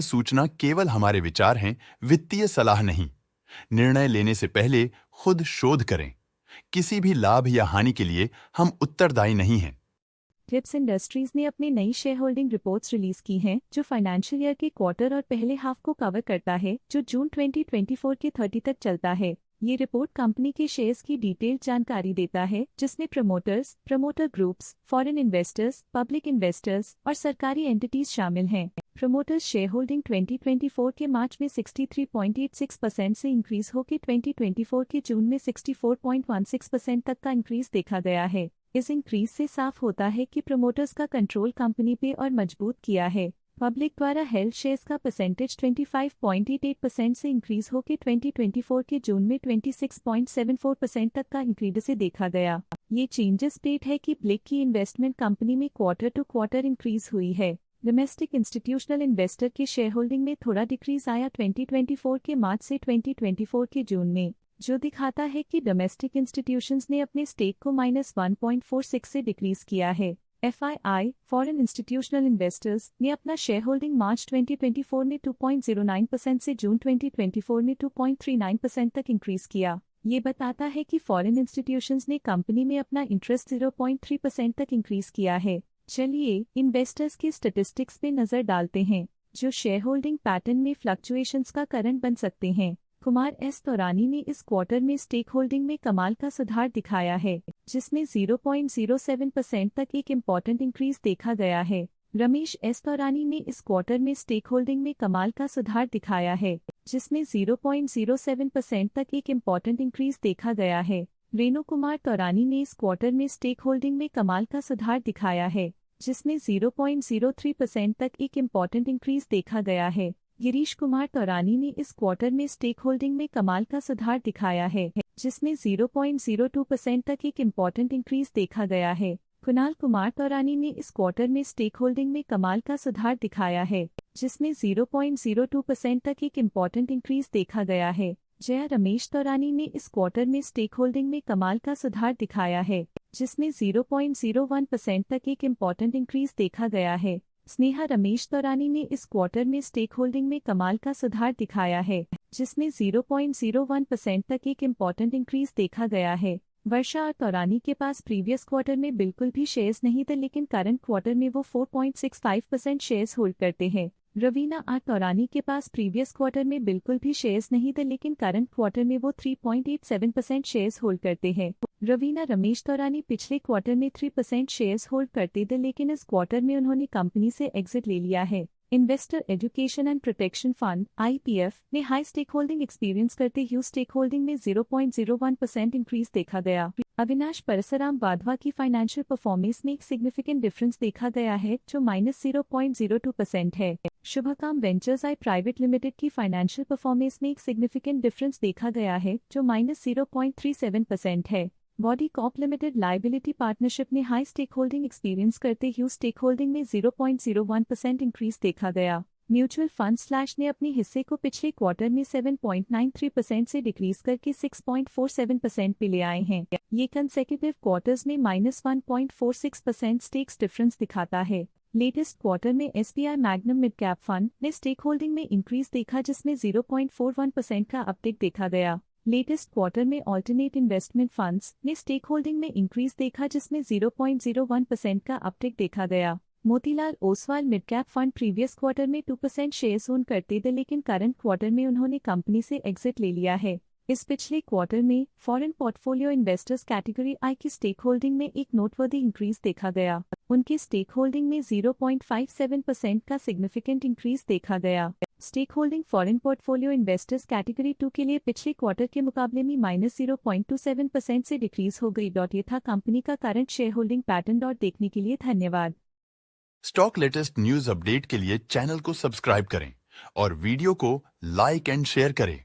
सूचना केवल हमारे विचार हैं, वित्तीय सलाह नहीं। निर्णय लेने से पहले खुद शोध करें। किसी भी लाभ या हानि के लिए हम उत्तरदायी नहीं हैं। टिप्स इंडस्ट्रीज ने अपनी नई शेयर होल्डिंग रिपोर्ट्स रिलीज की हैं, जो फाइनेंशियल ईयर के क्वार्टर और पहले हाफ को कवर करता है, जो जून 2024 के 30 तक चलता है। ये रिपोर्ट कंपनी के शेयर्स की डिटेल्ड जानकारी देता है, जिसमें promoters, promoter groups, foreign investors, public investors और सरकारी एंटिटीज शामिल हैं। प्रमोटर्स शेयर होल्डिंग 2024 के मार्च में 63.86% से इंक्रीज होकर 2024 के जून में 64.16% तक का इंक्रीज देखा गया है। इस इंक्रीज से साफ होता है कि प्रमोटर्स का कंट्रोल कंपनी पे और मजबूत किया है। पब्लिक द्वारा हेल्ड शेयर्स का परसेंटेज 25.88% से इंक्रीज होकर 2024 के जून में 26.74% तक का इंक्रीज से देखा गया। ये चेंजेस स्टेट है कि ब्लिक की इन्वेस्टमेंट कंपनी में क्वार्टर टू क्वार्टर इंक्रीज हुई है। डोमेस्टिक इंस्टीट्यूशनल इन्वेस्टर के शेयर होल्डिंग में थोड़ा डिक्रीज आया 2024 के मार्च से 2024 के जून में, जो दिखाता है कि डोमेस्टिक इंस्टीट्यूशंस ने अपने स्टेक को -1.46 से डिक्रीज किया है। FII फॉरेन इंस्टीट्यूशनल इन्वेस्टर्स ने अपना शेयर होल्डिंग मार्च 2024 में 2.09% से जून 2024 में 2.39% तक इंक्रीज किया। ये बताता है कि फॉरेन इंस्टीट्यूशंस ने कंपनी में अपना इंटरेस्ट 0.3% तक इंक्रीज किया है। चलिए इन्वेस्टर्स के स्टैटिस्टिक्स पे नजर डालते हैं, जो शेयर होल्डिंग पैटर्न में फ्लक्चुएशंस का कारण बन सकते हैं। कुमार एस तौरानी ने इस क्वार्टर में स्टेक होल्डिंग में कमाल का सुधार दिखाया है, जिसमें 0.07% तक एक इम्पॉर्टेंट इंक्रीज देखा गया है। रमेश एस तौरानी ने इस क्वार्टर में स्टेक होल्डिंग में कमाल का सुधार दिखाया है, जिसमें 0.07% तक एक इम्पॉर्टेंट इंक्रीज देखा गया है। रेणु कुमार तौरानी ने इस क्वार्टर में स्टेक होल्डिंग में कमाल का सुधार दिखाया है, जिसमें 0.03% तक एक इम्पॉर्टेंट इंक्रीज देखा गया है। गिरीश कुमार तौरानी ने इस क्वार्टर में स्टेक होल्डिंग में कमाल का सुधार दिखाया है, जिसमें 0.02% तक एक इम्पॉर्टेंट इंक्रीज देखा गया है। कुणाल कुमार तौरानी ने इस क्वार्टर में स्टेक होल्डिंग में कमाल का सुधार दिखाया है, जिसमें 0.02% तक एक इम्पॉर्टेंट इंक्रीज देखा गया है। जया रमेश तौरानी ने इस क्वार्टर में स्टेक होल्डिंग में कमाल का सुधार दिखाया है, जिसमें 0.01% तक एक इम्पॉर्टेंट इंक्रीज देखा गया है। स्नेहा रमेश तौरानी ने इस क्वार्टर में स्टेक होल्डिंग में कमाल का सुधार दिखाया है, जिसमें 0.01% तक एक इम्पॉर्टेंट इंक्रीज देखा गया है। वर्षा और तौरानी के पास प्रीवियस क्वार्टर में बिल्कुल भी शेयर्स नहीं थे, लेकिन करंट क्वार्टर में वो 4.65% शेयर्स होल्ड करते हैं। रवीना आर तौरानी के पास प्रीवियस क्वार्टर में बिल्कुल भी शेयर्स नहीं थे, लेकिन करंट क्वार्टर में वो 3.87% शेयर्स होल्ड करते हैं। रवीना रमेश तौरानी पिछले क्वार्टर में 3% शेयर्स होल्ड करते थे, लेकिन इस क्वार्टर में उन्होंने कंपनी से एग्जिट ले लिया है। Investor education and protection fund IPF ने हाई स्टेक होल्डिंग एक्सपीरियंस करते हुए स्टेक होल्डिंग में 0.01% इंक्रीज देखा गया। अविनाश परसराम वाधवा की फाइनेंशियल परफॉर्मेंस में एक सिग्निफिकेंट डिफरेंस देखा गया है, जो -0.02% है। शुभकाम वेंचर्स आई प्राइवेट लिमिटेड की फाइनेंशियल परफॉर्मेंस में एक सिग्निफिकेंट डिफरेंस देखा गया है, जो -0.37% है। Body corp limited liability partnership ने हाई स्टेक होल्डिंग एक्सपीरियंस करते हुए स्टेक होल्डिंग में 0.01% इंक्रीज देखा गया। म्यूचुअल फंड स्लैश ने अपने हिस्से को पिछले क्वार्टर में 7.93% से डिक्रीज करके 6.47% पे ले आए हैं। ये कंसेक्यूटिव क्वार्टर्स में -1.46% स्टेक्स डिफरेंस दिखाता है। लेटेस्ट क्वार्टर में SBI magnum mid cap fund ने स्टेक होल्डिंग में इंक्रीज देखा, जिसमें 0.41% का अपटिक देखा गया। लेटेस्ट क्वार्टर में ऑल्टरनेट इन्वेस्टमेंट फंड्स ने स्टेक होल्डिंग में इंक्रीज देखा, जिसमें 0.01% का अपटिक देखा गया। Motilal Oswal mid cap fund previous quarter में 2% शेयर्स ओन करते थे, लेकिन करंट क्वार्टर में उन्होंने कंपनी से एग्जिट ले लिया है। इस पिछले क्वार्टर में foreign portfolio investors category I की स्टेक होल्डिंग में एक नोटवर्दी इंक्रीज देखा गया। उनकी स्टेक होल्डिंग में 0.57% का सिग्निफिकेंट इंक्रीज देखा गया। Stake holding foreign portfolio investors category 2 के लिए पिछले क्वार्टर के मुकाबले में -0.27% से डिक्रीज हो गई। ये था कंपनी का करंट शेयर होल्डिंग पैटर्न। देखने के लिए धन्यवाद। स्टॉक लेटेस्ट न्यूज अपडेट के लिए चैनल को सब्सक्राइब करें और वीडियो को लाइक एंड शेयर करें।